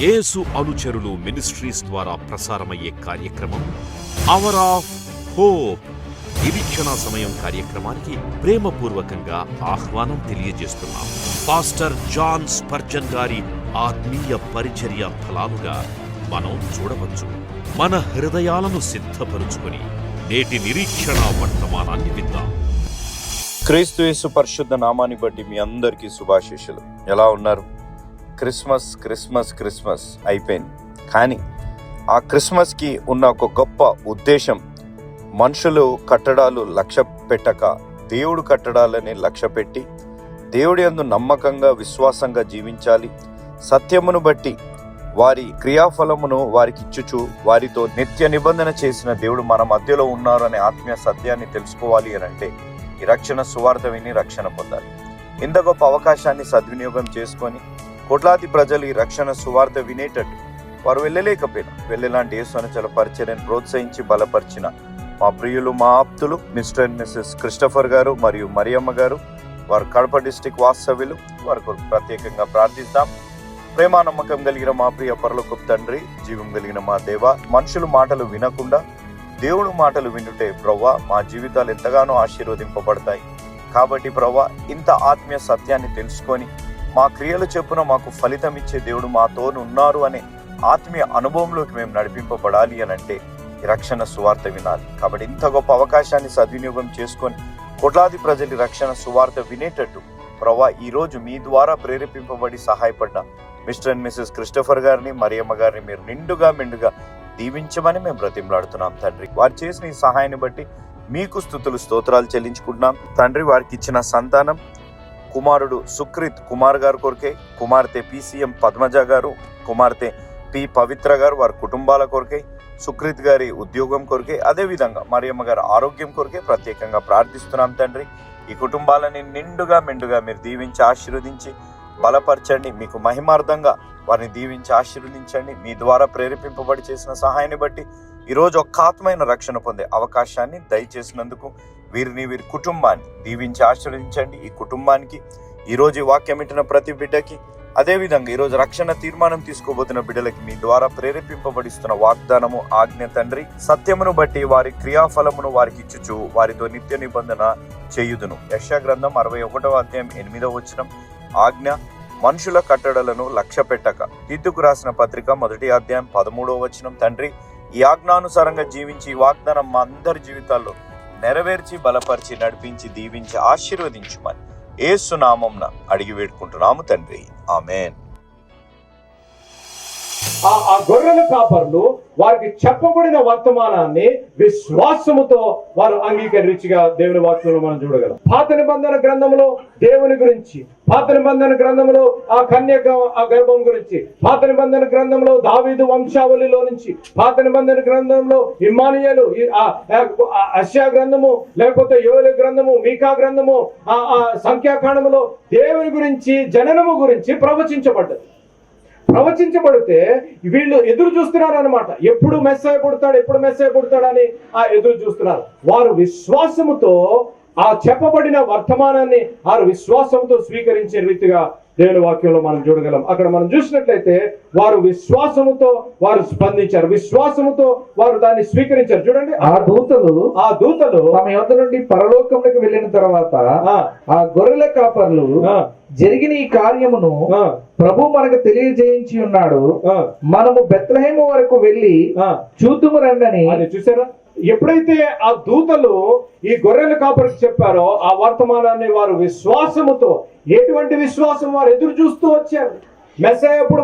యేసు అనుచరులు మినిస్ట్రీస్ ద్వారా ప్రసారమయ్యే కార్యక్రమం అవర్ ఆఫ్ హోప్. నిరీక్షణ సమయం కార్యక్రమానికి ప్రేమపూర్వకంగా ఆహ్వానం తెలియజేస్తున్నాం. పాస్టర్ జాన్ స్పర్జన్ గారి ఆత్మీయ పరిచర్య ఫలాలుగా మనం చూడవచ్చు. మన హృదయాలను సిద్ధపరుచుకొని నేటి నిరీక్షణ వర్తమానాన్ని విందాం. క్రీస్తు యేసు పరిశుద్ధ నామాన్ని బట్టి మీ అందరికీ శుభాశీస్సులు. ఎలా ఉన్నారు? క్రిస్మస్ క్రిస్మస్ క్రిస్మస్ అయిపోయింది. కానీ ఆ క్రిస్మస్కి ఉన్న ఒక గొప్ప ఉద్దేశం, మనుషులు కట్టడాలు లక్ష్య పెట్టక దేవుడు కట్టడాలని లక్ష్య పెట్టి దేవుడి యందు నమ్మకంగా విశ్వాసంగా జీవించాలి. సత్యమును బట్టి వారి క్రియాఫలమును వారికి ఇచ్చుచు వారితో నిత్య నిబంధన చేసిన దేవుడు మన మధ్యలో ఉన్నారు అనే ఆత్మీయ సత్యాన్ని తెలుసుకోవాలి అని అంటే ఈ రక్షణ సువార్త విని రక్షణ పొందాలి. ఇంత గొప్ప అవకాశాన్ని సద్వినియోగం చేసుకొని కోట్లాది ప్రజలు ఈ రక్షణ సువార్త వినేటట్టు వారు వెళ్ళలేకపోయినా వెళ్ళేలాంటి యేసు అనుచరుల పరిచర్యను ప్రోత్సహించి బలపరిచిన మా ప్రియులు, మా ఆప్తులు మిస్టర్ అండ్ మిస్సెస్ క్రిస్టఫర్ గారు మరియు మరియమ్మ గారు, వారు కడప డిస్టిక్ వాస్తవ్యులు, వారి కొరకు ప్రత్యేకంగా ప్రార్థిస్తాం. ప్రేమ నమ్మకం కలిగిన మా ప్రియ పరలోకపు తండ్రి, జీవం కలిగిన మా దేవ, మనుషులు మాటలు వినకుండా దేవుడు మాటలు వినుటే ప్రవ్వా మా జీవితాలు ఎంతగానో ఆశీర్వదింపబడతాయి. కాబట్టి ప్రవ్వా ఇంత ఆత్మీయ సత్యాన్ని తెలుసుకొని మా క్రియలు చెప్పున మాకు ఫలితం ఇచ్చే దేవుడు మాతో ఉన్నారు అనే ఆత్మీయ అనుభవంలోకి మేము నడిపింపబడాలి అని అంటే ఈ రక్షణ సువార్త వినాలి. కాబట్టి ఇంత గొప్ప అవకాశాన్ని సద్వినియోగం చేసుకొని కోట్లాది ప్రజలు రక్షణ సువార్త వినేటట్టు ప్రవ్వా ఈరోజు మీ ద్వారా ప్రేరేపింపబడి సహాయపడ్డ మిస్టర్ అండ్ మిస్సెస్ క్రిస్టఫర్ గారిని, మరియమ్మ గారిని మీరు నిండుగా మెండుగా దీవించమని మేము బ్రతిమలాడుతున్నాం తండ్రి. వారు చేసిన ఈ సహాయాన్ని బట్టి మీకు స్తుతులు స్తోత్రాలు చెల్లించుకుంటున్నాం తండ్రి. వారికి ఇచ్చిన సంతానం కుమారుడు సుక్రిత్ కుమార్ గారు కొరకే, కుమార్తె PCM పద్మజ గారు, కుమార్తె P పవిత్ర గారు, వారి కుటుంబాల కొరకే, సుక్రిత్ గారి ఉద్యోగం కొరకే, అదేవిధంగా మరియమ్మ గారి ఆరోగ్యం కొరకే ప్రత్యేకంగా ప్రార్థిస్తున్నాం తండ్రి. ఈ కుటుంబాలని నిండుగా మెండుగా మీరు దీవించి ఆశీర్వదించి బలపరచండి. మీకు మహిమార్థంగా వారిని దీవించి ఆశీర్వదించండి. మీ ద్వారా ప్రేరేపింపబడి చేసిన సహాయాన్ని బట్టి ఈరోజు ఒక్క ఆత్మైన రక్షణ పొందే అవకాశాన్ని దయచేసినందుకు వీరిని, వీరి కుటుంబాన్ని దీవించి ఆశీర్వదించండి. ఈ కుటుంబానికి ఈరోజు ఈ వాక్యం వింటున్న ప్రతి బిడ్డకి, అదేవిధంగా ఈరోజు రక్షణ తీర్మానం తీసుకోబోతున్న బిడ్డలకి మీ ద్వారా ప్రేరేపింపబడిస్తున్న వాగ్దానము, ఆజ్ఞ తండ్రి, సత్యమును బట్టి వారి క్రియాఫలమును వారికి ఇచ్చుచు వారితో నిత్య నిబంధన చేయుదును. యెషయా గ్రంథం 61వ అధ్యాయం 8వ వచనం. ఆజ్ఞ, మనుషుల కట్టడలను లక్ష్య పెట్టక. తీతుకు రాసిన పత్రిక 1వ అధ్యాయం 13వ వచనం. తండ్రి, ఈ ఆజ్ఞానుసారంగా జీవించి ఈ వాగ్దానం మా అందరి జీవితాల్లో నెరవేర్చి బలపరిచి నడిపించి దీవించి ఆశీర్వదించుమని యేసు నామమున అడిగి వేడుకుంటున్నాము తండ్రి, ఆమేన్. ఆ గొర్రెల కాపర్లు వారికి చెప్పబడిన వర్తమానాన్ని విశ్వాసముతో వారు అంగీకరించిగా దేవుని వాక్యంలో మనం చూడగలం. పాత నిబంధన గ్రంథంలో దేవుని గురించి, పాత నిబంధన గ్రంథంలో ఆ కన్యక ఆ గర్భం గురించి, పాత నిబంధన గ్రంథంలో దావీదు వంశావళిలో నుంచి, పాత నిబంధన గ్రంథంలో ఇమ్మానుయేలు, యెషయా గ్రంథము, లేకపోతే యోవేలు గ్రంథము, మీకా గ్రంథము, ఆ సంఖ్యాకాండములో దేవుని గురించి, జననము గురించి ప్రవచించబడితే వీళ్ళు ఎదురు చూస్తున్నారు అనమాట. ఎప్పుడు మెస్సయ్య పుడతాడని ఆ ఎదురు చూస్తున్నారు. వారు విశ్వాసముతో ఆ చెప్పబడిన వర్తమానాన్ని వారు విశ్వాసంతో స్వీకరించే రీతిగా దేవుని వాక్యంలో మనం చూడగలం. అక్కడ మనం చూసినట్లయితే వారు విశ్వాసముతో వారు స్పందించారు, విశ్వాసముతో వారు దాన్ని స్వీకరించారు. చూడండి, ఆ దూతలు తమ యొద్ద నుండి పరలోకంలోకి వెళ్ళిన తర్వాత ఆ గొర్రెల కాపర్లు జరిగిన ఈ కార్యమును ప్రభు మనకు తెలియజేయించి ఉన్నాడు, మనము బెత్లెహేము వరకు వెళ్ళి చూతుము రండని. చూసారా, ఎప్పుడైతే ఆ దూతలు ఈ గొర్రెల కాపరికి చెప్పారో ఆ వర్తమానాన్ని వారు విశ్వాసముతో, ఎటువంటి విశ్వాసం, వారు ఎదురు చూస్తూ వచ్చారు. మెస్సయ్య ఎప్పుడు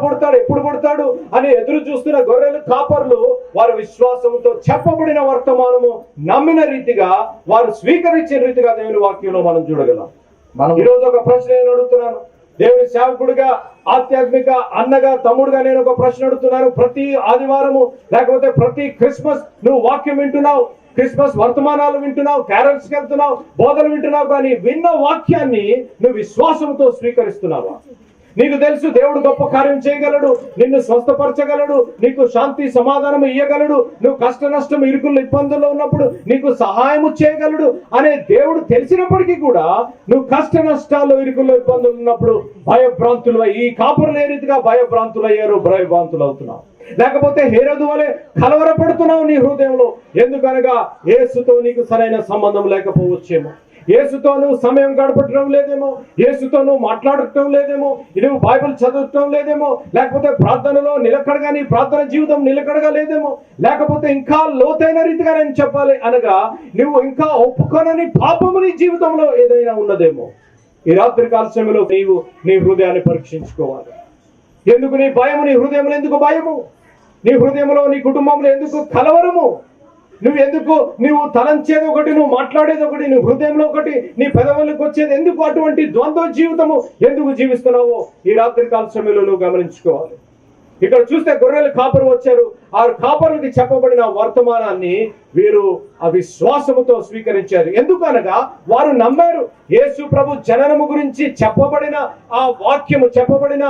పుడతాడు అని ఎదురు చూస్తున్న గొర్రెల కాపర్లు వారు విశ్వాసంతో చెప్పబడిన వర్తమానము నమ్మిన రీతిగా వారు స్వీకరించిన రీతిగా దేవుని వాక్యంలో మనం చూడగలం. ఈరోజు ఒక ప్రశ్న నేను అడుగుతున్నాను, దేవుని సేవకుడిగా, ఆధ్యాత్మిక అన్నగా, తమ్ముడుగా నేను ఒక ప్రశ్న అడుగుతున్నాను. ప్రతి ఆదివారము లేకపోతే ప్రతి క్రిస్మస్ నువ్వు వాక్యం వింటున్నావు, క్రిస్మస్ వర్తమానాలు వింటున్నావు, క్యారల్స్కి వెళ్తున్నావు, బోధలు వింటున్నావు, కానీ విన్న వాక్యాన్ని నువ్వు విశ్వాసంతో స్వీకరిస్తున్నావా? నీకు తెలుసు దేవుడు గొప్ప కార్యం చేయగలడు, నిన్ను స్వస్థపరచగలడు, నీకు శాంతి సమాధానం ఇయ్యగలడు, నువ్వు కష్ట నష్టం ఇరుకులు ఇబ్బందుల్లో ఉన్నప్పుడు నీకు సహాయము చేయగలడు అనే దేవుడు తెలిసినప్పటికీ కూడా నువ్వు కష్ట నష్టాలు ఇరుకుల్లో ఇబ్బందులు ఉన్నప్పుడు భయభ్రాంతులు, ఈ కాపురులు ఏ రీతిగా భయభ్రాంతులు అయ్యారు, భయభ్రాంతులు అవుతున్నావు. లేకపోతే హేరోదు వలె కలవరపడుతున్నావు నీ హృదయంలో. ఎందుకనగా యేసుతో నీకు సరైన సంబంధం లేకపోవచ్చేమో, యేసుతో నువ్వు సమయం గడపటం లేదేమో, యేసుతో నువ్వు మాట్లాడటం లేదేమో, నువ్వు బైబిల్ చదవటం లేదేమో, లేకపోతే ప్రార్థనలో నిలకడగా నీ ప్రార్థన జీవితం నిలకడగా లేదేమో, లేకపోతే ఇంకా లోతైన రీతిగా నేను చెప్పాలి అనగా నువ్వు ఇంకా ఒప్పుకొనని పాపము నీ జీవితంలో ఏదైనా ఉన్నదేమో. ఈ రాత్రి కాల సమయంలో నీవు నీ హృదయాన్ని పరీక్షించుకోవాలి. ఎందుకు నీ భయము, నీ హృదయంలో ఎందుకు భయము, నీ హృదయంలో నీ కుటుంబంలో ఎందుకు కలవరము, నువ్వు తలంచేది ఒకటి, నువ్వు మాట్లాడేది ఒకటి, నీ హృదయంలో ఒకటి, నీ పెదవులకు వచ్చేది ఎందుకు, అటువంటి ద్వంద్వ జీవితము ఎందుకు జీవిస్తున్నావో ఈ రాత్రి కాల సమయంలో నువ్వు గమనించుకోవాలి. ఇక్కడ చూస్తే గొర్రెల కాపరు వచ్చారు. ఆ కాపరుకి చెప్పబడిన వర్తమానాన్ని వీరు అవిశ్వాసముతో స్వీకరించారు. ఎందుకనగా వారు నమ్మారు. యేసు ప్రభు జననము గురించి చెప్పబడిన ఆ వాక్యము, చెప్పబడిన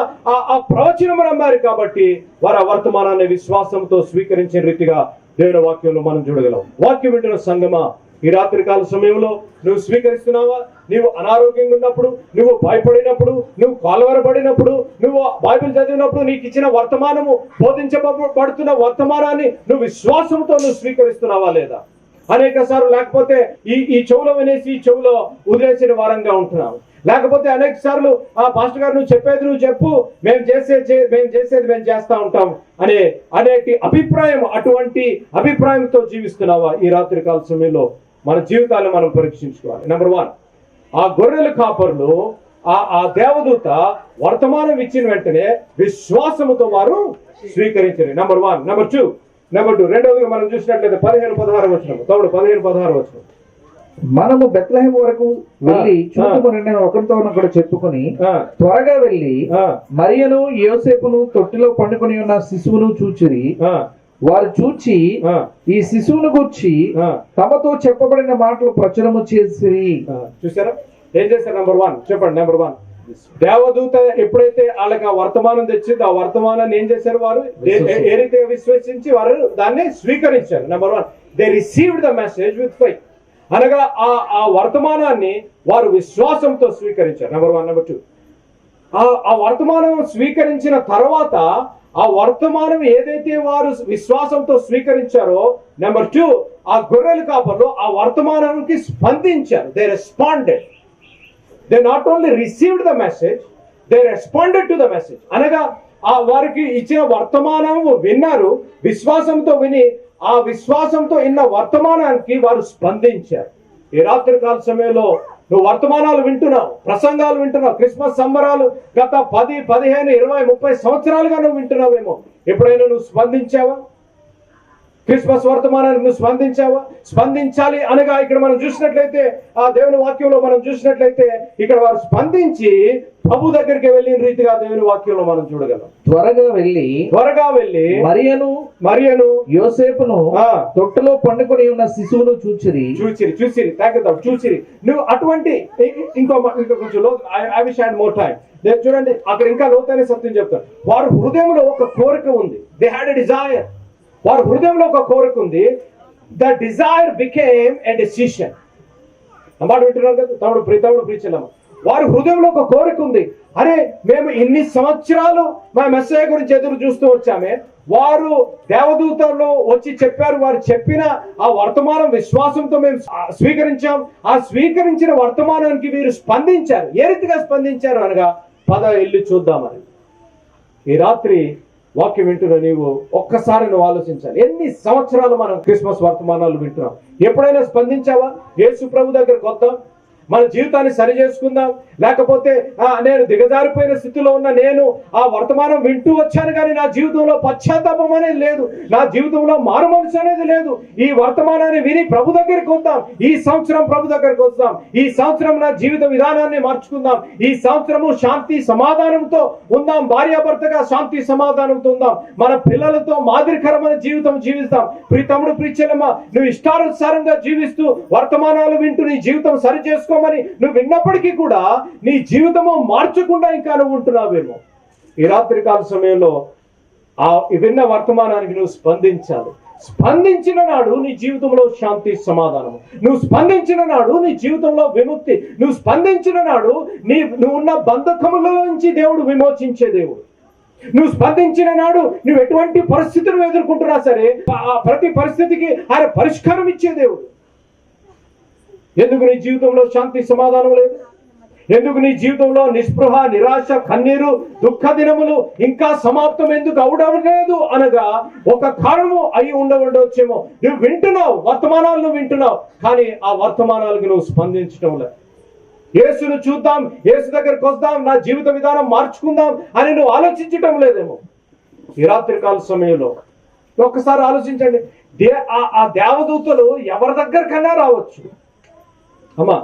ఆ ప్రవచనము నమ్మారు. కాబట్టి వారు ఆ వర్తమానాన్ని విశ్వాసంతో స్వీకరించిన రీతిగా దేవుని వాక్యంలో మనం చూడగలం. వాక్యం వింటున్న సంగమా, ఈ రాత్రి కాల సమయంలో నువ్వు స్వీకరిస్తున్నావా? నువ్వు అనారోగ్యంగా ఉన్నప్పుడు, నువ్వు భయపడినప్పుడు, నువ్వు కలవరపడినప్పుడు, నువ్వు బైబిల్ చదివినప్పుడు నీకు ఇచ్చిన వర్తమానము, బోధించబడుతున్న వర్తమానాన్ని నువ్వు విశ్వాసంతో నువ్వు స్వీకరిస్తున్నావా లేదా? అనేక సార్లు లేకపోతే ఈ చెవులో వినేసి ఈ చెవులో వదిలేసిన వారంగా ఉంటున్నావు. లేకపోతే అనేక సార్లు ఆ పాస్టర్ గారు నువ్వు చెప్పేది నువ్వు చెప్పు, మేము చేసేది మేము చేస్తా ఉంటాం అనేటి అభిప్రాయం, అటువంటి అభిప్రాయంతో జీవిస్తున్నావా? ఈ రాత్రి కాల సమయంలో మన జీవితాన్ని మనం పరీక్షించుకోవాలి. నెంబర్ 1, ఆ గొర్రెల కాపర్లు ఆ దేవదూత వర్తమానం ఇచ్చిన వెంటనే విశ్వాసముతో వారు స్వీకరించారు. నెంబర్ 1. నెంబర్ 2, రెండవదిగా మనం చూసినట్లయితే 15-16 వచనం, తమ్ముడు 15-16 వచనం. మనము బెత్లెహేము వరకు వెళ్ళి చూపుమని ఒకరితో కూడా చెప్పుకొని త్వరగా వెళ్ళి మరియను యోసేపును తొట్టిలో పండుకొని ఉన్న శిశువును చూచిరి. వారు చూచి ఈ శిశువును గురించి తమతో చెప్పబడిన మాటలు ప్రచురము చేసిరి. చూసారా ఏం చేశారు? నెంబర్ 1 చెప్పండి. నెంబర్ 1, దేవదూత ఎప్పుడైతే వాళ్ళకి ఆ వర్తమానం తెచ్చిందో ఆ వర్తమానాన్ని ఏం చేశారు? వారు ఏ రీతిగా విశ్వసించి వారు దాన్ని స్వీకరించారు. Number 1, they received the message with faith. అనగా ఆ వర్తమానాన్ని వారు విశ్వాసంతో స్వీకరించారు. నెంబర్ 1. నెంబర్ 2, ఆ వర్తమానం స్వీకరించిన తర్వాత ఆ వర్తమానం ఏదైతే వారు విశ్వాసంతో స్వీకరించారో, నెంబర్ 2, ఆ గొర్రెల కాపర్లు ఆ వర్తమానానికి స్పందించారు. They responded. They not only received the message, they responded to the message. అనగా వారికి ఇచ్చిన వర్తమానం విన్నారు, విశ్వాసంతో విని ఆ విశ్వాసంతో ఇన్న వర్తమానానికి వారు స్పందించారు. ఈ రాత్రి కాల సమయంలో నువ్వు వర్తమానాలు వింటున్నావు, ప్రసంగాలు వింటున్నావు, క్రిస్మస్ సంబరాలు గత 10, 15, 20, 30 సంవత్సరాలుగా నువ్వు వింటున్నావేమో. ఎప్పుడైనా నువ్వు స్పందించావా? క్రిస్మస్ వర్తమానానికి నువ్వు స్పందించావా? స్పందించాలి అనగా ఇక్కడ మనం చూసినట్లయితే ఆ దేవుని వాక్యంలో మనం చూసినట్లయితే ఇక్కడ వారు స్పందించి ప్రభు దగ్గరికి వెళ్ళిన రీతిగా దేవుని వాక్యంలో మనం చూడగలం. త్వరగా వెళ్ళి మరియను యోసేపును తొట్టులో పండుకొని ఉన్న శిశువును చూచిరి. నువ్వు అటువంటి ఇంకా కొంచెం I wish had more time. చూడండి అక్కడ ఇంకా లోతైన సత్యం చెప్తాను. వారి హృదయంలో ఒక కోరిక ఉంది. They had a desire. వారి హృదయంలో ఒక కోరిక ఉంది. The desire became a decision. అన్నమాట వింటున్నారు కదా తమ్ముడు ప్రీచలమ్మ. వారి హృదయంలో ఒక కోరిక ఉంది. అరే మేము ఇన్ని సంవత్సరాలు మా మెస్సయ్య గురించి ఎదురు చూస్తూ వచ్చామే, వారు దేవదూతలు వచ్చి చెప్పారు, వారు చెప్పిన ఆ వర్తమానం విశ్వాసంతో మేము స్వీకరించాం. ఆ స్వీకరించిన వర్తమానానికి వీరు స్పందించారు. ఏ రీతిగా స్పందించారు అనగా పద వెళ్ళి చూద్దామని. ఈ రాత్రి వాక్యం వింటున్నా నీవు ఒక్కసారి నువ్వు ఆలోచించాలి. ఎన్ని సంవత్సరాలు మనం క్రిస్మస్ వర్తమానాలు వింటున్నాం. ఎప్పుడైనా స్పందించావా? యేసు ప్రభు దగ్గరకు వద్దాం, మన జీవితాన్ని సరి చేసుకుందాం. లేకపోతే నేను దిగజారిపోయిన స్థితిలో ఉన్న నేను ఆ వర్తమానం వింటూ వచ్చాను కానీ నా జీవితంలో పశ్చాత్తాపం అనేది లేదు, నా జీవితంలో మారు మనసు అనేది లేదు. ఈ వర్తమానాన్ని విని ప్రభు దగ్గరికి వద్దాం. ఈ సంవత్సరం ప్రభు దగ్గరికి వద్దాం. ఈ సంవత్సరం నా జీవిత విధానాన్ని మార్చుకుందాం. ఈ సంవత్సరము శాంతి సమాధానంతో ఉందాం. భార్యాభర్తగా శాంతి సమాధానంతో ఉందాం. మన పిల్లలతో మాదిరికరమైన జీవితం జీవిస్తాం. ప్రియతమ్ముడు ప్రియచెల్లెమ్మ, నువ్వు ఇష్టానుసారంగా జీవిస్తూ వర్తమానాలు వింటూ నీ జీవితం సరి చేసుకో మార్చుకోమని నువ్వు విన్నప్పటికీ కూడా నీ జీవితము మార్చకుండా ఇంకా నువ్వు ఉంటున్నావేమో. ఈ రాత్రికాల సమయంలో ఆ విన్న వర్తమానానికి నువ్వు స్పందించాలి. స్పందించిన నాడు నీ జీవితంలో శాంతి సమాధానము, నువ్వు స్పందించిన నాడు నీ జీవితంలో విముక్తి, నువ్వు స్పందించిన నాడు నువ్వు ఉన్న బంధకముల నుంచి దేవుడు విమోచించే దేవుడు. నువ్వు స్పందించిన నాడు నువ్వు ఎటువంటి పరిస్థితులు ఎదుర్కొంటున్నా సరే ఆ ప్రతి పరిస్థితికి ఆయన పరిష్కారం ఇచ్చే దేవుడు. ఎందుకు నీ జీవితంలో శాంతి సమాధానం లేదు? ఎందుకు నీ జీవితంలో నిస్పృహ, నిరాశ, కన్నీరు, దుఃఖ దినములు ఇంకా సమాప్తం ఎందుకు అవడం లేదు అనగా ఒక కారణము అయి ఉండవచ్చేమో. నువ్వు వింటున్నావు, వర్తమానాలు నువ్వు వింటున్నావు, కానీ ఆ వర్తమానాలకు నువ్వు స్పందించడం లేదు. యేసును చూద్దాం, యేసు దగ్గరకు వద్దాం, నా జీవిత విధానం మార్చుకుందాం అని నువ్వు ఆలోచించటం లేదేమో. ఈ రాత్రికాల సమయంలో ఒక్కసారి ఆలోచించండి. ఆ దేవదూతలు ఎవరి దగ్గరకన్నా రావచ్చు అమ్మా,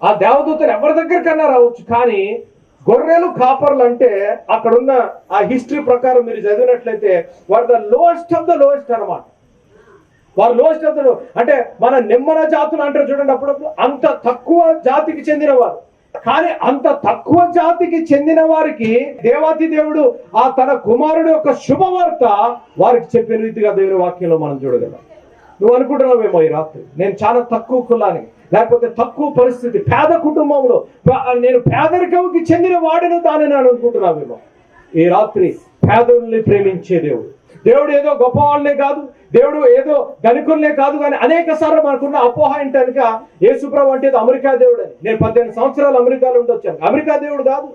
ఆ దేవదూతలు ఎవరి దగ్గరకన్నా రావచ్చు, కానీ గొర్రెలు కాపర్లు అంటే అక్కడున్న ఆ హిస్టరీ ప్రకారం మీరు చదివినట్లయితే వారు the lowest of the lowest అనమాట. వారు లోయెస్ట్ ఆఫ్ ద అంటే మన నిమ్మన జాతులు అంటారు చూడండి, అప్పుడప్పుడు అంత తక్కువ జాతికి చెందిన వారు. కానీ అంత తక్కువ జాతికి చెందిన వారికి దేవాతి దేవుడు ఆ తన కుమారుడు యొక్క శుభవార్త వారికి చెప్పిన రీతిగా దేవుని వాక్యంలో మనం చూడగలం. నువ్వు అనుకుంటున్నావేమో ఈ రాత్రి నేను చాలా తక్కువ కులానికి, లేకపోతే తక్కువ పరిస్థితి, పేద కుటుంబంలో నేను పేదరికంకి చెందిన వాడిని దానిని అనుకుంటున్నావేమో. ఈ రాత్రి పేదల్ని ప్రేమించే దేవుడు. దేవుడు ఏదో గొప్ప వాళ్ళనే కాదు, దేవుడు ఏదో ధనికులనే కాదు, కానీ అనేక సార్లు మనకున్న అపోహ ఏంటనక యేసుప్రభు అంటే అమెరికా దేవుడు అని. నేను 18 సంవత్సరాలు అమెరికాలో ఉండొచ్చాను. అమెరికా దేవుడు కాదు,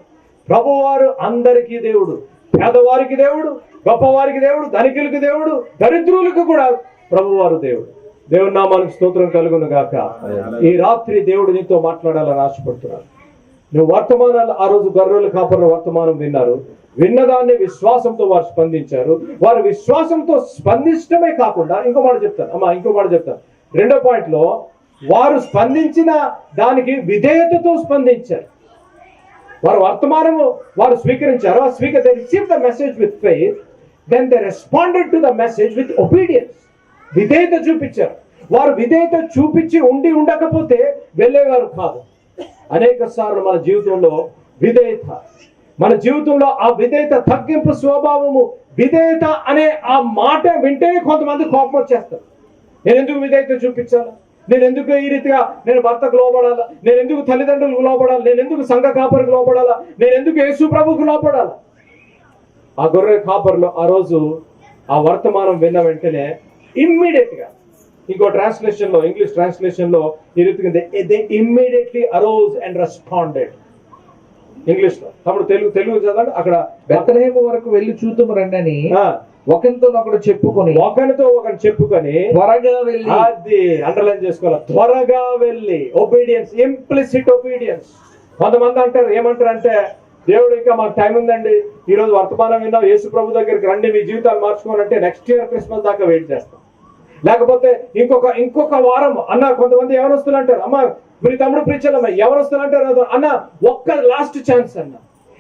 ప్రభువారు అందరికీ దేవుడు. పేదవారికి దేవుడు, గొప్పవారికి దేవుడు, ధనికులకి దేవుడు, దరిద్రులకు కూడా ప్రభువారు దేవుడు. దేవుని నామానికి స్తోత్రం కలుగును గాక. ఈ రాత్రి దేవుడు నీతో మాట్లాడాలని ఆశపడుతున్నాడు. నువ్వు వర్తమానాలు ఆ రోజు గొర్రెల కాపర్ల వర్తమానం విన్నారు, విన్నదాన్ని విశ్వాసంతో వారు స్పందించారు. వారు విశ్వాసంతో స్పందించడమే కాకుండా ఇంకో మాట చెప్తాను. రెండో పాయింట్ లో వారు స్పందించిన దానికి విధేయతతో స్పందించారు. వారు వర్తమానము వారు స్వీకరించారు. they received the message with faith, then they responded to the message with obedience. విధేయత చూపించారు. వారు విధేయత చూపించి ఉండకపోతే వెళ్ళేవారు కాదు. అనేక సార్లు మన జీవితంలో మన జీవితంలో ఆ విధేయత తగ్గింపు స్వభావము, విధేయత అనే ఆ మాట వింటేనే కొంతమంది కోపం వచ్చేస్తారు. నేను ఎందుకు విధేయత చూపించాలా? నేను ఎందుకు ఈ రీతిగా నేను భర్తకు లోపడాలా? నేను ఎందుకు తల్లిదండ్రులకు లోపడాలా? నేను ఎందుకు సంఘ కాపరికి లోపడాలా? నేను ఎందుకు యేసు ప్రభువుకు లోపడాలా? ఆ గొర్రె కాపర్లు ఆ రోజు ఆ వర్తమానం విన్న వెంటనే ఇమ్మీడియట్ గా, ఇంకో ట్రాన్స్లేషన్ లో, ఇంగ్లీష్ ట్రాన్స్లేషన్ లో ఈ రీతిగా they immediately arose and responded. English లో, తమ్ముడు తెలుగు చదవండి. అక్కడ బెత్లెహేము వరకు వెళ్ళి చూద్దాము రండి అని ఒకరితో ఒకరు చెప్పుకొని త్వరగా వెళ్ళి, అది అండర్లైన్ చేసుకోవాలి, త్వరగా వెళ్ళి. Obedience, implicit obedience. కొంతమంది అంటారు, ఏమంటారు అంటే దేవుడు ఇంకా మాకు టైం ఉందండి, ఈ రోజు వర్తమానం విన్నాం, యేసు ప్రభు దగ్గరికి రండి, మీ జీవితాలు మార్చుకోవాలంటే నెక్స్ట్ ఇయర్ క్రిస్మస్ దాకా వెయిట్ చేస్తాం, లేకపోతే ఇంకొక వారం అన్న. కొంతమంది ఎవరొస్తులు అంటారు, అమ్మ మీ తమ్ముడు ప్రీచర్లమ్మ ఎవరొస్తులు అంటారు అన్న, ఒక్క లాస్ట్ ఛాన్స్ అన్న,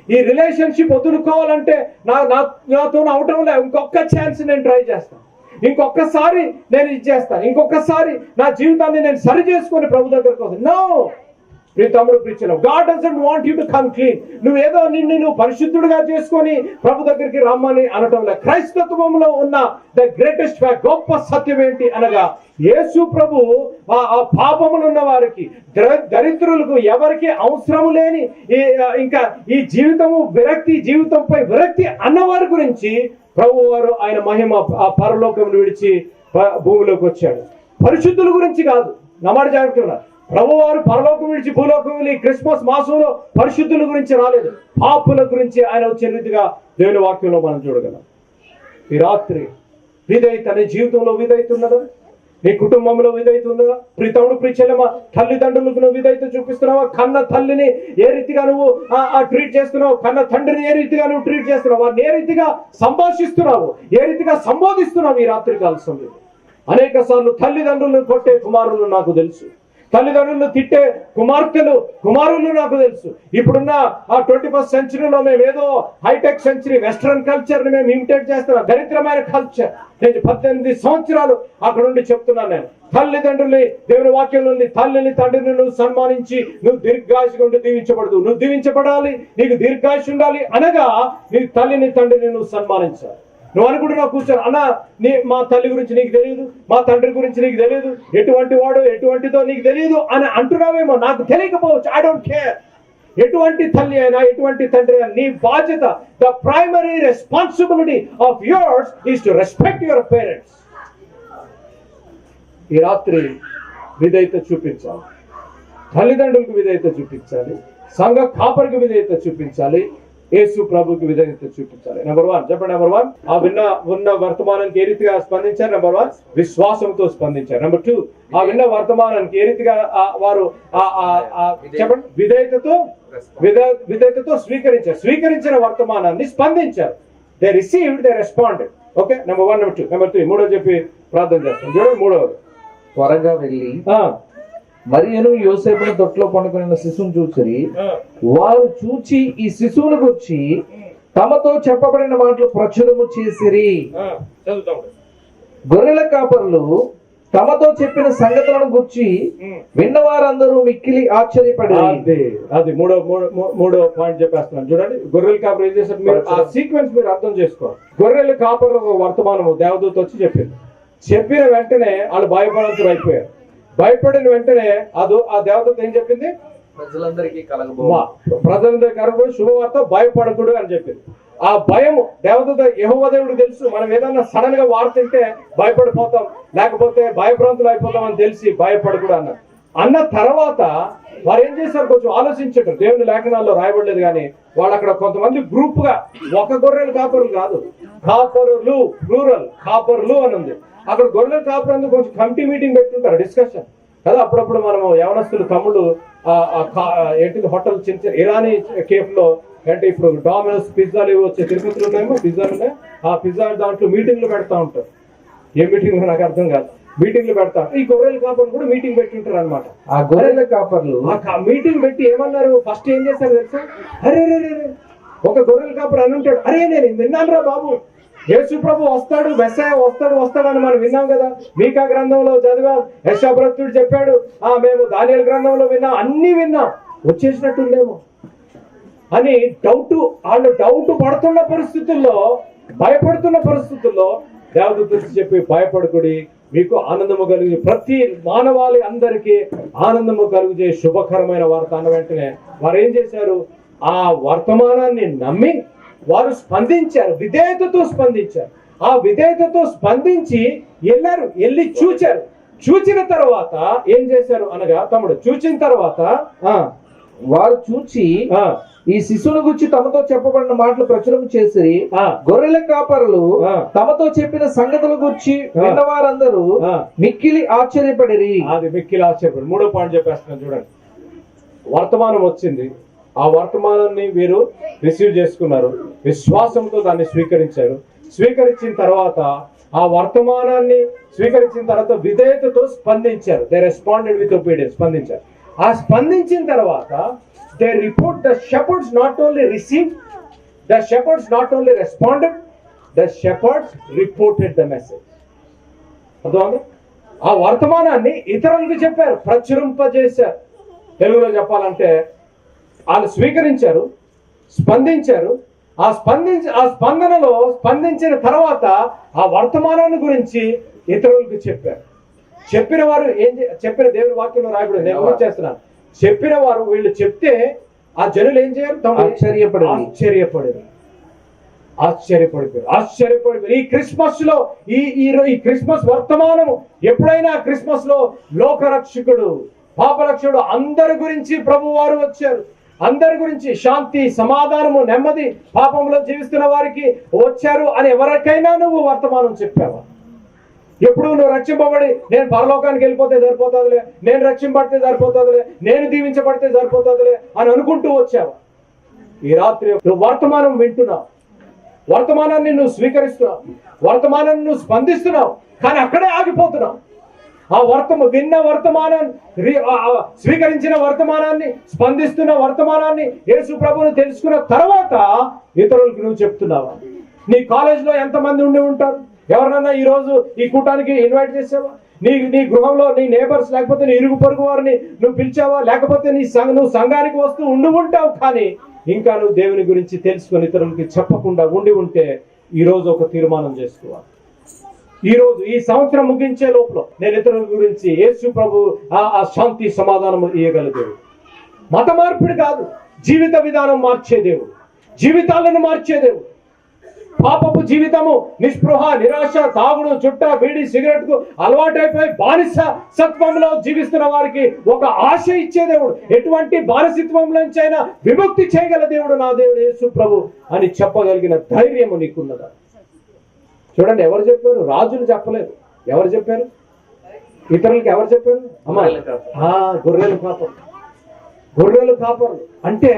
ఈ రిలేషన్షిప్ వదులుకోవాలంటే నాతో అవటం లేదు, ఇంకొక ఛాన్స్ నేను ట్రై చేస్తాను, ఇంకొకసారి నేను ఇచ్చేస్తాను, ఇంకొకసారి నా జీవితాన్ని నేను సరి చేసుకొని ప్రభు దగ్గరకు వస్తాను. నో నీ తమ్ముడు preacher, God doesn't want you to come clean. నువ్వేదో నువ్వు పరిశుద్ధుడిగా చేసుకొని ప్రభు దగ్గరికి రమ్మని అనటం లేదు. క్రైస్తత్వంలో ఉన్న ద గ్రేటెస్ట్ ఫ్యాక్ట్, గొప్ప సత్యం ఏంటి అనగా యేసు ప్రభు ఆ పాపములు ఉన్న వారికి, దరిద్రులకు, ఎవరికి అవసరము లేని ఇంకా ఈ జీవితంపై విరక్తి అన్నవారి గురించి ప్రభు వారు ఆయన మహిమ ఆ పరలోకం విడిచి భూమిలోకి వచ్చాడు. పరిశుద్ధుల గురించి కాదు, నమాట జాగ్రత్త. ప్రభువారు పరలోకం విడిచి భూలోకం వెళ్ళి క్రిస్మస్ మాసంలో పరిశుద్ధుల గురించి రాలేదు, పాపుల గురించి ఆయన వచ్చే రీతిగా దేవుని వాక్యంలో మనం చూడగలం. ఈ రాత్రి విధేయత, నీ జీవితంలో విధేయత ఉన్నదా? నీ కుటుంబంలో విధేయత ఉన్నదా? ప్రీతముడు ప్రీచెల్లమ్మ, తల్లిదండ్రులకు నువ్వు విధేయత చూపిస్తున్నావా? కన్న తల్లిని ఏ రీతిగా నువ్వు ట్రీట్ చేస్తున్నావు? కన్న తండ్రిని ఏ రీతిగా నువ్వు ట్రీట్ చేస్తున్నావు? వారిని ఏ రీతిగా సంభాషిస్తున్నావు? ఏ రీతిగా సంబోధిస్తున్నావు? ఈ రాత్రి కాల సమయంలో అనేక సార్లు తల్లిదండ్రులను కొట్టే కుమారులు నాకు తెలుసు, తల్లిదండ్రులు తిట్టే కుమారులు నాకు తెలుసు. ఇప్పుడున్న ఆ 21st సెంచరీలో మేము ఏదో హైటెక్ సెంచరీ వెస్ట్రన్ కల్చర్ ని మేము ఇమిటేట్ చేస్తున్నాం, దరిద్రమైన కల్చర్. నేను 18 సంవత్సరాలు అక్కడ నుండి చెప్తున్నాను. నేను తల్లిదండ్రుల్ని, దేవుని వాక్యం ఉంది, తల్లిని తండ్రిని నువ్వు సన్మానించి నువ్వు దీర్ఘాయుషుగా ఉండి దీవించబడదు. నువ్వు దీవించబడాలి, నీకు దీర్ఘాయుషు ఉండాలి అనగా నీ తల్లిని తండ్రిని నువ్వు సన్మానించాలి. నువ్వు అనుకుంటున్నావు కూర్చొని, అన్న మా తల్లి గురించి నీకు తెలియదు, మా తండ్రి గురించి నీకు తెలియదు, ఎటువంటి వాడు ఎటువంటిదో నీకు తెలియదు అని అంటున్నావేమో. నాకు తెలియకపోవచ్చు, ఐ డోంట్ కేర్. ఎటువంటి తల్లి అయినా ఎటువంటి తండ్రి అయినా నీ బాధ్యత, the primary responsibility of yours is to respect your parents. ఈ రాత్రి విధేయత చూపించాలి, తల్లిదండ్రులకు విధేయత చూపించాలి, సంఘ కాపరికి విధేయత చూపించాలి, యేసు ప్రభుకి విధేయత చూపించాలి. నెంబర్ 1 చెప్పండి. నెంబర్ 1 ఆ ఉన్న వర్తమానానికి ఏ రీతిగా స్పందించారు? నెంబర్ 1 విశ్వాసంతో స్పందించారు. నెంబర్ 2 ఆ విన్న వర్తమానానికి ఏ రీతిగా వారు చెప్పండి విధేయతతో స్వీకరించిన వర్తమానాన్ని స్పందించారు. They received, they responded. Okay, number 1, number 2, number 3 మూడో చెప్పి ప్రార్థన చేస్తాం. చూడండి, మూడవది త్వరగా వెళ్ళి మరియును యోసేపును తొట్లో పండుకున్న శిశువును చూసిరి. వారు చూచి ఈ శిశువును గురించి తమతో చెప్పబడిన మాటలు ప్రచురము చేసిరి. గొర్రెల కాపరులు తమతో చెప్పిన సంగతులను గురించి విన్నవారందరూ మిక్కిలి ఆశ్చర్యపడి. అది మూడో పాయింట్ చెప్పేస్తున్నాను. చూడండి, గొర్రెల కాపరు ఏం చేశారు? మీరు ఆ సీక్వెన్స్ మీరు అర్థం చేసుకోవాలి. గొర్రెల కాపరు వర్తమానము దేవదూత వచ్చి చెప్పింది. చెప్పిన వెంటనే వాళ్ళు భయపడంతులు అయిపోయారు. భయపడిన వెంటనే ఆ దేవదూత ఏం చెప్పింది? ప్రజలందరికీ కలగబోయే శుభవార్త, భయపడకూడదు అని చెప్పింది. ఆ భయము దేవదూత యెహోవా దేవుడికి తెలుసు. మనం ఏదన్నా సడన్ గా వార్త తింటే భయపడిపోతాం, లేకపోతే భయభ్రాంతులు అయిపోతాం అని తెలిసి భయపడకూడదు అన్న తర్వాత వారు ఏం చేశారు? కొంచెం ఆలోచించారు. దేవుని లేఖనాల్లో రాయబడలేదు కానీ వాళ్ళు అక్కడ కొంతమంది గ్రూప్ గా, ఒక గొర్రెలు కాపరులు కాదు, కాపరులు ప్లూరల్, కాపరులు అని ఉంది. అక్కడ గొర్రెలు కాపరు కొంచెం కమిటీ మీటింగ్ పెట్టుకుంటారు, డిస్కషన్ కదా. అప్పుడప్పుడు మనము యవనస్తులు తమ్ముళ్ళు ఏంటి హోటల్ చిన్న ఇరానీ కేఫ్ లో అంటే ఇప్పుడు డామినోస్ పిజ్జాలు వచ్చే తిరుపతిలో ఉన్నాయేమో పిజ్జాలు ఉన్నాయి. ఆ పిజ్జా దాంట్లో మీటింగ్లు పెడతా ఉంటారు. ఏ మీటింగ్ నాకు అర్థం కాదు, మీటింగ్లు పెడతారు. ఈ గొర్రెల కాపర్లు కూడా మీటింగ్ పెట్టుంటారు అనమాట. ఆ గొర్రెల కాపర్లు మీటింగ్ పెట్టి ఏమన్నారు? ఫస్ట్ ఏం చేశారు తెలుసా? అరే ఒక గొర్రెల కాపర్ అని ఉంటాడు, అరే నేను విన్నాను రా బాబు, యేసు ప్రభు వస్తాడు, మెస్సయ వస్తాడని మనం విన్నాం కదా, మీకా గ్రంథంలో చదివాం, యెషయా భక్తుడు చెప్పాడు, మేము దానియేలు గ్రంథంలో విన్నాం, అన్ని విన్నాం, వచ్చేసినట్టుందేమో అని వాళ్ళు డౌట్ పడుతున్న పరిస్థితుల్లో, భయపడుతున్న పరిస్థితుల్లో దేవదూత చెప్పి భయపడకుడి, మీకు ఆనందము కలిగి, ప్రతి మానవాళి అందరికీ ఆనందము కలిగే శుభకరమైన వార్త అన్న వెంటనే వారు ఏం చేశారు? ఆ వర్తమానాన్ని నమ్మి వారు స్పందించారు, విధేయతతో స్పందించారు. ఆ విధేయతతో స్పందించి వెళ్ళి చూచారు. చూచిన తర్వాత ఏం చేశారు అనగా, తమ్ముడు చూచిన తర్వాత వారు చూచి ఈ శిశువును గురించి తమతో చెప్పబడిన మాటలు ప్రచురం చేసి గొర్రెల కాపరులు తమతో చెప్పిన సంగతుల గురించి విన్నవారందరూ మిక్కిలి ఆశ్చర్యపడిరి. అది మిక్కిలి ఆశ్చర్యపడి. మూడో పాయింట్ చెప్పేస్తున్నాను చూడండి. వర్తమానం వచ్చింది, ఆ వర్తమానాన్ని వీరు రిసీవ్ చేసుకున్నారు, విశ్వాసంతో దాన్ని స్వీకరించారు. స్వీకరించిన తర్వాత ఆ వర్తమానాన్ని స్వీకరించిన తర్వాత విధేయతతో స్పందించారు. దే రెస్పాండెడ్ విత్ ఒబీడియన్స్, స్పందించారు. ఆ స్పందించిన తర్వాత they report, the shepherds not only received, the shepherds not only responded, the shepherds reported the message. అర్థమైందా? ఆ వర్తమానాన్ని ఇతరులకు చెప్పారు, ప్రచురింపజేశారు. తెలుగులో చెప్పాలంటే వాళ్ళు స్వీకరించారు, స్పందించారు. ఆ స్పందనలో స్పందించిన తర్వాత ఆ వర్తమానాన్ని గురించి ఇతరులకు చెప్పారు. చెప్పిన వారు చెప్పిన దేవుని వాక్యంలో రాయబడి, నేను ఏం చేస్తున్నాను, చెప్పిన వారు వీళ్ళు చెప్తే ఆ జనులు ఏం చేయాలి? ఆశ్చర్యపడిపోయారు. ఈ క్రిస్మస్ లో ఈ క్రిస్మస్ వర్తమానము ఎప్పుడైనా క్రిస్మస్ లో లోకరక్షకుడు, పాపరక్షకుడు అందరి గురించి ప్రభు వారు వచ్చారు. అందరి గురించి శాంతి, సమాధానము, నెమ్మది, పాపంలో జీవిస్తున్న వారికి వచ్చారు అని ఎవరికైనా నువ్వు వర్తమానం చెప్పావా? ఎప్పుడు నువ్వు రక్షింపబడి నేను పరలోకానికి వెళ్ళిపోతే సరిపోతుందిలే, నేను రక్షింపడితే సరిపోతుందిలే, నేను దీవించబడితే సరిపోతుందిలే అని అనుకుంటూ వచ్చావు. ఈ రాత్రి నువ్వు వర్తమానం వింటున్నావు, వర్తమానాన్ని నువ్వు స్వీకరిస్తున్నావు, వర్తమానాన్ని నువ్వు స్పందిస్తున్నావు, కానీ అక్కడే ఆగిపోతున్నావు. విన్న వర్తమానాన్ని, స్వీకరించిన వర్తమానాన్ని, స్పందిస్తున్న వర్తమానాన్ని, యేసు ప్రభువును తెలుసుకున్న తర్వాత ఇతరులకు నువ్వు చెప్తున్నావా? నీ కాలేజీలో ఎంతమంది ఉండి ఉంటారు? ఎవరినన్నా ఈరోజు ఈ కూటానికి ఇన్వైట్ చేసావా? నీ గృహంలో నీ నేబర్స్, లేకపోతే నీ ఇరుగు పొరుగు వారిని నువ్వు పిలిచావా? లేకపోతే నువ్వు సంఘానికి వస్తూ ఉండి ఉంటావు, కానీ ఇంకా నువ్వు దేవుని గురించి తెలుసుకొని ఇతరులకి చెప్పకుండా ఉండి ఉంటే ఈరోజు ఒక తీర్మానం చేసుకోవాలి. ఈరోజు ఈ సంవత్సరం ముగించే లోపల నేను ఇతరుల గురించి యేసు ప్రభు ఆ శాంతి సమాధానం ఇయ్యగల దేవుడు. మత మార్పిడి కాదు, జీవిత విధానం మార్చే దేవుడు, జీవితాలను మార్చే దేవుడు. పాపపు జీవితము, నిస్పృహ, నిరాశ, తాగుడు, చుట్ట, బీడి, సిగరెట్ కు అలవాటైపోయి బానిస సత్వంలో జీవిస్తున్న వారికి ఒక ఆశ ఇచ్చే దేవుడు. ఎటువంటి బానిసత్వంలోంచైనా విముక్తి చేయగల దేవుడు నా దేవుడు యేసు ప్రభు అని చెప్పగలిగిన ధైర్యము నీకున్నదా? చూడండి, ఎవరు చెప్పారు? రాజులు చెప్పలేదు. ఎవరు చెప్పారు? ఇతరులకి ఎవరు చెప్పారు? గొర్రెలు కాపరు. గొర్రెలు కాపరు అంటే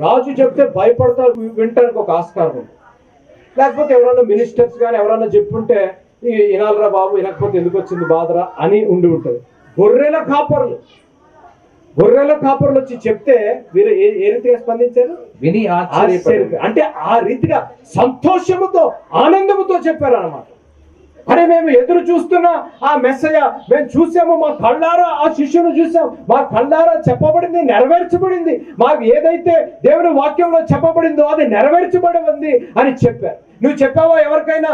రాజు చెప్తే భయపడతా వింటానికి ఒక ఆస్కారం ఉంది. లేకపోతే ఎవరన్నా మినిస్టర్స్ కానీ ఎవరన్నా చెప్పుంటే వినాలరా బాబు, వినకపోతే ఎందుకు వచ్చింది బాధరా అని ఉండి ఉంటుంది. గొర్రెల కాపర్లు వచ్చి చెప్తే వీరు ఏ రీతిగా స్పందించారు? విని ఆశ్చర్యపోయారు. అంటే ఆ రీతిగా సంతోషముతో, ఆనందముతో చెప్పారు అన్నమాట. అరే, మేము ఎదురు చూస్తున్న ఆ మెస్సయ్య మేము చూసాము, మా కళ్ళారా ఆ శిష్యును చూసాం, మా కళ్ళారా చెప్పబడింది, నెరవేర్చబడింది, మాకు ఏదైతే దేవుని వాక్యంలో చెప్పబడిందో అది నెరవేర్చబడింది అని చెప్పారు. నువ్వు చెప్పావా ఎవరికైనా?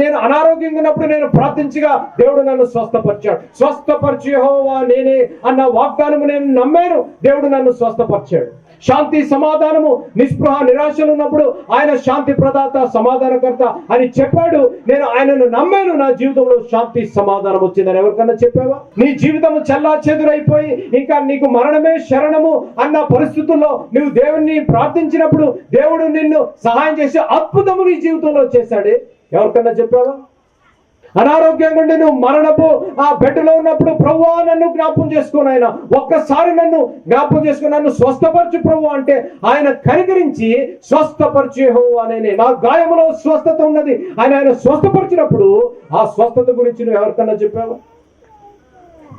నేను అనారోగ్యంగా ఉన్నప్పుడు నేను ప్రార్థించగా దేవుడు నన్ను స్వస్థపరిచాడు, స్వస్థపరిచి యెహోవా నేనే అన్న వాగ్దానము నేను నమ్మాను, దేవుడు నన్ను స్వస్థపరిచాడు. శాంతి సమాధానము, నిస్పృహ నిరాశలు ఉన్నప్పుడు ఆయన శాంతి ప్రదాత, సమాధానకర్త అని చెప్పాడు. నేను ఆయనను నమ్మాను, నా జీవితంలో శాంతి సమాధానం వచ్చిందని ఎవరికన్నా చెప్పావా? నీ జీవితం చెల్లా చెదురైపోయి ఇంకా నీకు మరణమే శరణము అన్న పరిస్థితుల్లో నువ్వు దేవుణ్ణి ప్రార్థించినప్పుడు దేవుడు నిన్ను సహాయం చేసి అద్భుతము నీ జీవితంలో చేశాడే, ఎవరికన్నా చెప్పావా? అనారోగ్యంగా ఉండి నువ్వు మరణపు ఆ బెడ్లో ఉన్నప్పుడు ప్రభువా నన్ను జ్ఞాపకం చేసుకుని, ఆయన ఒక్కసారి నన్ను జ్ఞాపకం చేసుకుని నన్ను స్వస్థపరచు ప్రభు అంటే ఆయన కనికరించి స్వస్థపరచు యెహోవా నేనే, నా గాయములో స్వస్థత ఉన్నది ఆయన స్వస్థపరిచినప్పుడు ఆ స్వస్థత గురించి నువ్వు ఎవరికన్నా చెప్పావా?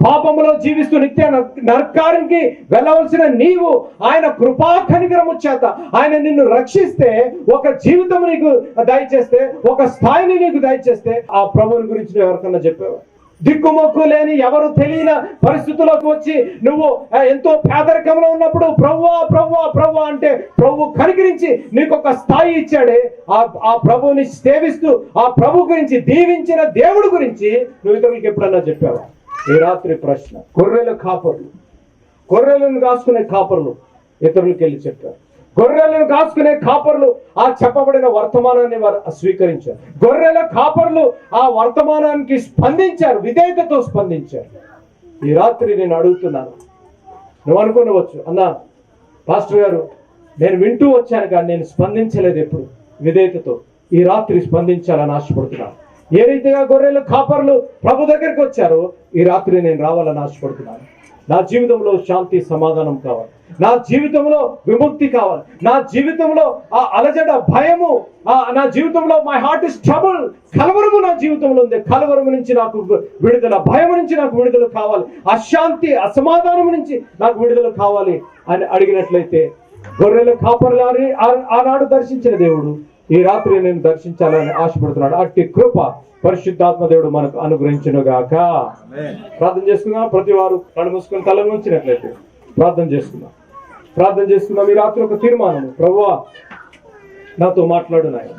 పాపములో జీవిస్తూ నిత్య నరకానికి వెళ్ళవలసిన నీవు ఆయన కృపా కనికరము చేత ఆయన నిన్ను రక్షిస్తే, ఒక జీవితం నీకు దయచేస్తే, ఒక స్థాయిని నీకు దయచేస్తే ఆ ప్రభువుని గురించి నువ్వు ఎవరికన్నా చెప్పావా? దిక్కుమొక్కు లేని ఎవరు తెలియని పరిస్థితుల్లోకి వచ్చి నువ్వు ఎంతో పేదరికంలో ఉన్నప్పుడు ప్రభువా ప్రభువా ప్రభువా అంటే ప్రభు కనికరించి నీకు ఒక స్థాయి ఇచ్చాడే, ఆ ప్రభువుని సేవిస్తూ ఆ ప్రభు గురించి, దీవించిన దేవుడి గురించి నువ్వు ఇతరులకు ఎప్పుడన్నా చెప్పావా? ఈ రాత్రి ప్రశ్న. గొర్రెల కాపర్లు, గొర్రెలను కాసుకునే కాపర్లు ఇతరులకు వెళ్ళి చెప్పారు. గొర్రెలను కాసుకునే కాపర్లు ఆ చెప్పబడిన వర్తమానాన్ని వారు స్వీకరించారు. గొర్రెల కాపర్లు ఆ వర్తమానానికి స్పందించారు, విధేయతతో స్పందించారు. ఈ రాత్రి నేను అడుగుతున్నాను, నువ్వు అనుకోవచ్చు, అన్నా పాస్టర్ గారు నేను వింటూ వచ్చాను కానీ నేను స్పందించలేదు ఎప్పుడు విధేయతతో. ఈ రాత్రి స్పందించాలని ఆశపడుతున్నాను. ఏ రీతిగా గొర్రెలు కాపర్లు ప్రభు దగ్గరికి వచ్చారో ఈ రాత్రి నేను రావాలని ఆశపడుతున్నాను. నా జీవితంలో శాంతి సమాధానం కావాలి, నా జీవితంలో విముక్తి కావాలి, నా జీవితంలో ఆ అలజడ భయము, నా జీవితంలో మై హార్ట్ ఇస్ ట్రబుల్, కలవరము నా జీవితంలో ఉంది, కలవరము నుంచి నాకు విడుదల, భయం నుంచి నాకు విడుదల కావాలి, అశాంతి అసమాధానం నుంచి నాకు విడుదల కావాలి అని అడిగినట్లయితే గొర్రెల కాపర్లని ఆనాడు దర్శించిన దేవుడు ఈ రాత్రి నేను దర్శించాలని ఆశపడుతున్నాడు. అట్టి కృప పరిశుద్ధాత్మ దేవుడు మనకు అనుగ్రహించునుగాక. ప్రార్థన చేసుకుందాం. ప్రతి వారు కళ్ళు మూసుకొని తల ఉంచినట్లయితే ప్రార్థన చేసుకుందాం. ఈ రాత్రి ఒక తీర్మానం, ప్రభువా నాతో మాట్లాడు నాయన,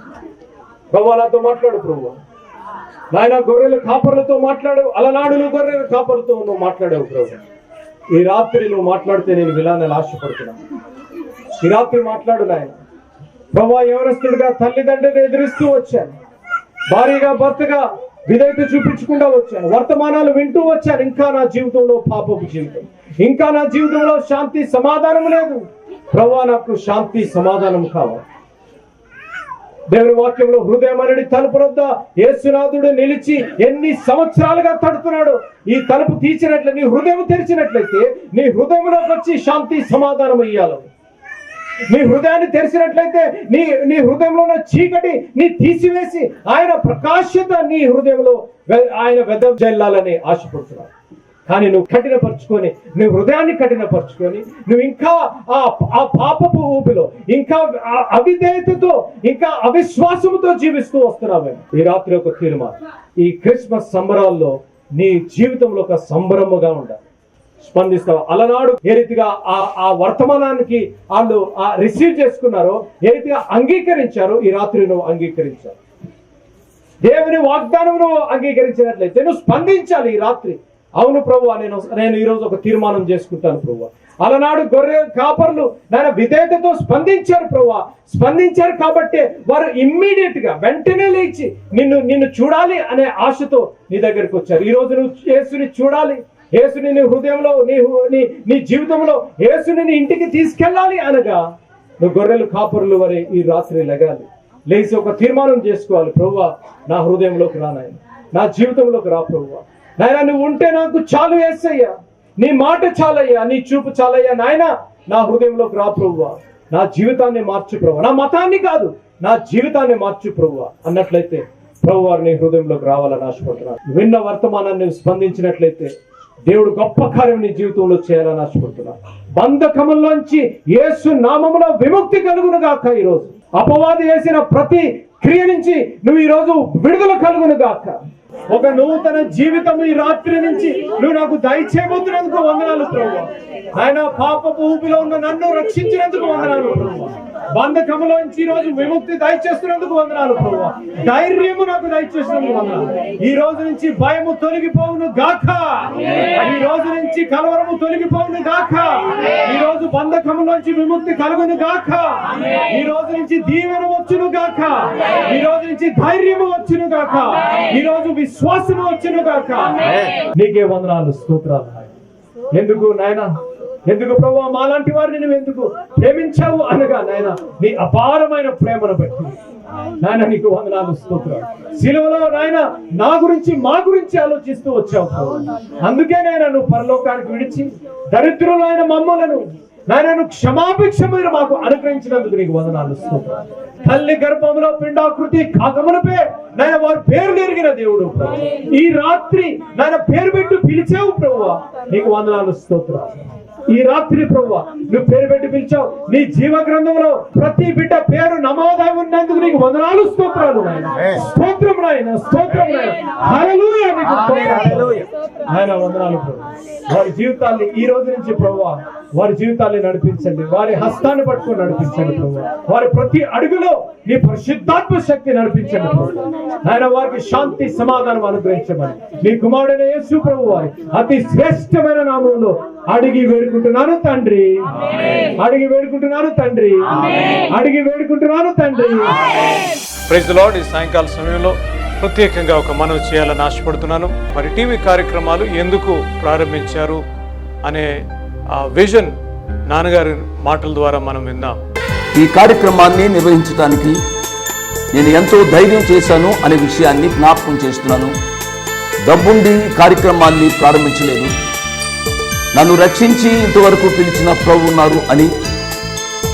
ప్రభువా నాతో మాట్లాడు ప్రభువా నాయన. గొర్రెల కాపర్లతో మాట్లాడావు, అలనాడు గొర్రెల కాపర్లతో నువ్వు మాట్లాడావు ప్రభు. ఈ రాత్రి నువ్వు మాట్లాడితే నేను వినాలని ఆశపడుతున్నాను. ఈ రాత్రి మాట్లాడు నాయన. ప్రభువా యవనస్తుడిగా తల్లిదండ్రులను ఎదిరిస్తూ వచ్చాను, భార్యగా భర్తగా విధేయత చూపించకుండా వచ్చాను, వర్తమానాలు వింటూ వచ్చాను. ఇంకా నా జీవితంలో పాపపు జీవితం, ఇంకా నా జీవితంలో శాంతి సమాధానం లేదు. ప్రభువా నాకు శాంతి సమాధానం కావాలి. దేవుని వాక్యంలో హృదయం అనేది తలుపు వద్ద యేసునాథుడు నిలిచి ఎన్ని సంవత్సరాలుగా తడుతున్నాడు. ఈ తలుపు తీసినట్లయితే, నీ హృదయం తెరిచినట్లయితే నీ హృదయంలోకి వచ్చి శాంతి సమాధానం ఇయ్యాలి. నీ హృదయాన్ని తెరిచినట్లయితే నీ హృదయంలో ఉన్న చీకటి నీ తీసివేసి ఆయన ప్రకాశత నీ హృదయంలో ఆయన వెదజల్లాలని ఆశపడుతున్నాడు. కానీ నువ్వు కఠినపరుచుకొని, నువ్వు హృదయాన్ని కఠినపరుచుకొని, నువ్వు ఇంకా ఆ పాపపు ఊపిలో, ఇంకా అవిధేయతతో, ఇంకా అవిశ్వాసంతో జీవిస్తూ వస్తున్నావు. ఈ రాత్రి ఒక తీర్మానం, ఈ క్రిస్మస్ సంబరాల్లో నీ జీవితంలో ఒక సంబరముగా ఉండాలి. స్పందిస్తావు. అలనాడు ఏ రీతిగా ఆ వర్తమానానికి వాళ్ళు రిసీవ్ చేసుకున్నారో, ఏ రీతిగా అంగీకరించారో, ఈ రాత్రి నువ్వు అంగీకరించావు. దేవుని వాగ్దానం నువ్వు అంగీకరించినట్లయితే నువ్వు స్పందించాలి ఈ రాత్రి. అవును ప్రభువా, నేను ఈరోజు ఒక తీర్మానం చేసుకుంటాను ప్రభువా. అలనాడు గొర్రె కాపర్లు నాయన విధేయతతో స్పందించారు ప్రభువా. స్పందించారు కాబట్టి వారు ఇమ్మీడియట్ గా వెంటనే లేచి నిన్ను చూడాలి అనే ఆశతో నీ దగ్గరికి వచ్చారు. ఈ రోజు నువ్వు యేసుని చూడాలి, యేసుని నీ హృదయంలో, నీ జీవితంలో యేసుని నీ ఇంటికి తీసుకెళ్ళాలి అనగా నువ్వు గొర్రెలు కాపరులు వరే ఈ రాత్రి లెగాలి. లేచి ఒక తీర్మానం చేసుకోవాలి. ప్రభువా, నా హృదయంలోకి రా నాయన, నా జీవితంలోకి రా ప్రభువా. నాయన నువ్వు ఉంటే నాకు చాలు యేసయ్యా, నీ మాట చాలయ్యా, నీ చూపు చాలయ్యా నాయన, నా హృదయంలోకి రా ప్రభువా. నా జీవితాన్ని మార్చు ప్రభువా, నా మతాన్ని కాదు, నా జీవితాన్ని మార్చు ప్రభువా అన్నట్లయితే ప్రభువారు నీ హృదయంలోకి రావాలని ఆశపడుతున్నాను. విన్న వర్తమానాన్ని స్పందించినట్లయితే దేవుడు గొప్ప కార్యం నీ జీవితంలో చేయాలని ఆశపడుతున్నాను. బంధకముల్లోంచి యేసు నామములో విముక్తి కలుగును గాక. ఈరోజు అపవాది చేసిన ప్రతి క్రియ నుంచి నువ్వు ఈరోజు విడుదల కలుగును గాక. ఒక నూతన జీవితం ఈ రాత్రి నుంచి నువ్వు నాకు దయచేయబోతున్నందుకు వందనాలు ప్రభువా. ఆయన పాపపు ఊపిలో ఉన్న నన్ను రక్షించినందుకు వందనాలు ప్రభువా. బంధకములోంచి ఈ రోజు విముక్తి దయచేస్తున్నందుకు వందనాలు ప్రభువా. ధైర్యము నాకు దయచేసినందుకు వందనాలు. ఈ రోజు నుంచి భయము తొలగిపోవును గాక. ఈ రోజు నుంచి కలవరము తొలగిపోవును గాక. ఈ రోజు బంధకములోంచి విముక్తి కలుగును గాక. ఈ రోజు నుంచి దీవెన వచ్చును గాక. ఈ రోజు నుంచి ధైర్యము వచ్చును గాక. ఈ రోజు విశ్వాసము వచ్చును గాక. నీకే వందనాలు, స్తోత్రాలు. ఎందుకు నాయన, ఎందుకు ప్రభువా మాలాంటి వారిని నువ్వు ఎందుకు ప్రేమించావు అనగా నాయన నీ అపారమైన ప్రేమను బట్టి నాయన నీకు వందనాలు, స్తోత్రాలు. సిలువలో నాయన నా గురించి, మా గురించి ఆలోచిస్తూ వచ్చావు ప్రభు. అందుకే నాయన నువ్వు పరలోకానికి విడిచి దరిద్రులైన మమ్మలను నాయన నువ్వు క్షమాభిక్ష మీరు మాకు అనుగ్రహించినందుకు నీకు వందనాలు, స్తోత్రాలు. తల్లి గర్భంలో పిండాకృతి కాకమునపే నాయన వారు పేరు ఎరిగిన దేవుడు ప్రభు. ఈ రాత్రి నాయన పేరు పెట్టి పిలిచావు ప్రభువా, నీకు వందనాలు, స్తోత్రాలు. ఈ రాత్రి ప్రభువా నువ్వు పేరు పెట్టి పిలిచావు. నీ జీవ గ్రంథంలో ప్రతి బిడ్డ పేరు నమోదై ఉన్నందుకు నీకు వందనాలు, స్తోత్రాలు నాయన. స్తోత్రం నాయన, స్తోత్రం నాయన. హల్లెలూయా, నీకు స్తోత్రాలు నాయన, వందనాలు ప్రభు. వారి జీవితాన్ని ఈ రోజు నుంచి ప్రభువా వారి జీవితాన్ని నడిపించండి. వారి హస్తాన్ని పట్టుకొని నడిపించండి ప్రభు. వారి ప్రతి అడుగులో నీ పరిశుద్ధాత్మ శక్తి నడిపించండి ప్రభు. ఆయన వారికి శాంతి సమాధానం అనుగ్రహించమని నీ కుమారుడైన యేసు ప్రభు వారి అతి శ్రేష్టమైన నామంలో అడిగి వేడుకుంటున్నాను తండ్రి. అడిగి వేడుకుంటున్నాను తండ్రి. అడిగి వేడుకుంటున్నాను తండ్రి. Praise the lord. ఈ సాయంకాల సమయంలో ప్రత్యేకంగా ఒక మనవి చేయాలని ఆశపడుతున్నాను. మరి టీవీ కార్యక్రమాలు ఎందుకు ప్రారంభించారు అనే ఆ విజన్ నాన్నగారి మాటల ద్వారా మనం విందాం. ఈ కార్యక్రమాన్ని నిర్వహించడానికి నేను ఎంతో ధైర్యం చేశాను అనే విషయాన్ని జ్ఞాపకం చేస్తున్నాను. డబ్బుండి కార్యక్రమాన్ని ప్రారంభించలేదు. నన్ను రక్షించి ఇంతవరకు పిలిచిన ప్రభు ఉన్నారు అని,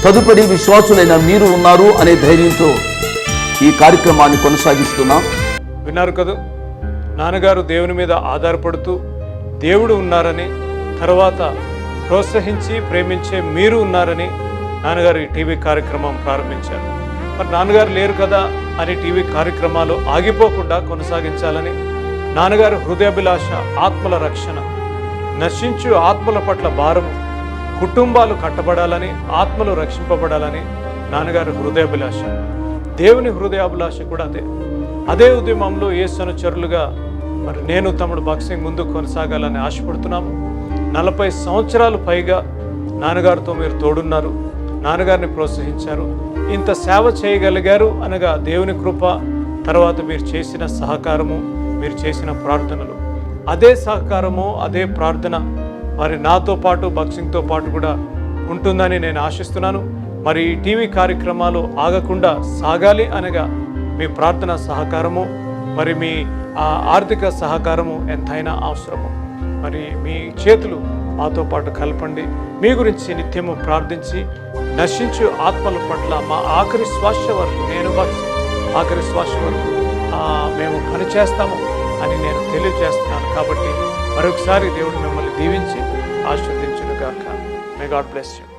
తదుపరి విశ్వాసులైన మీరు ఉన్నారు అనే ధైర్యంతో ఈ కార్యక్రమాన్ని కొనసాగిస్తున్నాం. విన్నారు కదా, నాన్నగారు దేవుని మీద ఆధారపడుతూ దేవుడు ఉన్నారని, తర్వాత ప్రోత్సహించి ప్రేమించే మీరు ఉన్నారని నాన్నగారు ఈ టీవీ కార్యక్రమం ప్రారంభించారు. మరి నాన్నగారు లేరు కదా అని టీవీ కార్యక్రమాలు ఆగిపోకుండా కొనసాగించాలని, నాన్నగారు హృదయాభిలాష ఆత్మల రక్షణ, నశించు ఆత్మల పట్ల భారము, కుటుంబాలు కట్టబడాలని, ఆత్మలు రక్షింపబడాలని నాన్నగారు హృదయాభిలాష. దేవుని హృదయాభిలాష కూడా అదే ఉద్యమంలో యేసు అనుచరులుగా మరి నేను తమ్ముడు బాక్సింగ్ ముందు కొనసాగాలని ఆశపడుతున్నాము. 40 సంవత్సరాలు పైగా నాన్నగారితో మీరు తోడున్నారు, నాన్నగారిని ప్రోత్సహించారు, ఇంత సేవ చేయగలిగారు అనగా దేవుని కృప, తర్వాత మీరు చేసిన సహకారము, మీరు చేసిన ప్రార్థనలు. అదే సహకారము, అదే ప్రార్థన మరి నాతో పాటు బాక్సింగ్తో పాటు కూడా ఉంటుందని నేను ఆశిస్తున్నాను. మరి ఈ టీవీ కార్యక్రమాలు ఆగకుండా సాగాలి అనగా మీ ప్రార్థన సహకారము, మరి మీ ఆర్థిక సహకారము ఎంతైనా అవసరము. మరి మీ చేతులు మాతో పాటు కలపండి. మీ గురించి నిత్యము ప్రార్థించి నశించు ఆత్మల పట్ల మా ఆఖరి శ్వాస వరకు, నేను ఆఖరి శ్వాస వరకు మేము పనిచేస్తాము అని నేను తెలియజేస్తున్నాను. కాబట్టి మరొకసారి దేవుడు మిమ్మల్ని దీవించి ఆశీర్వదించును గాక. May God bless you.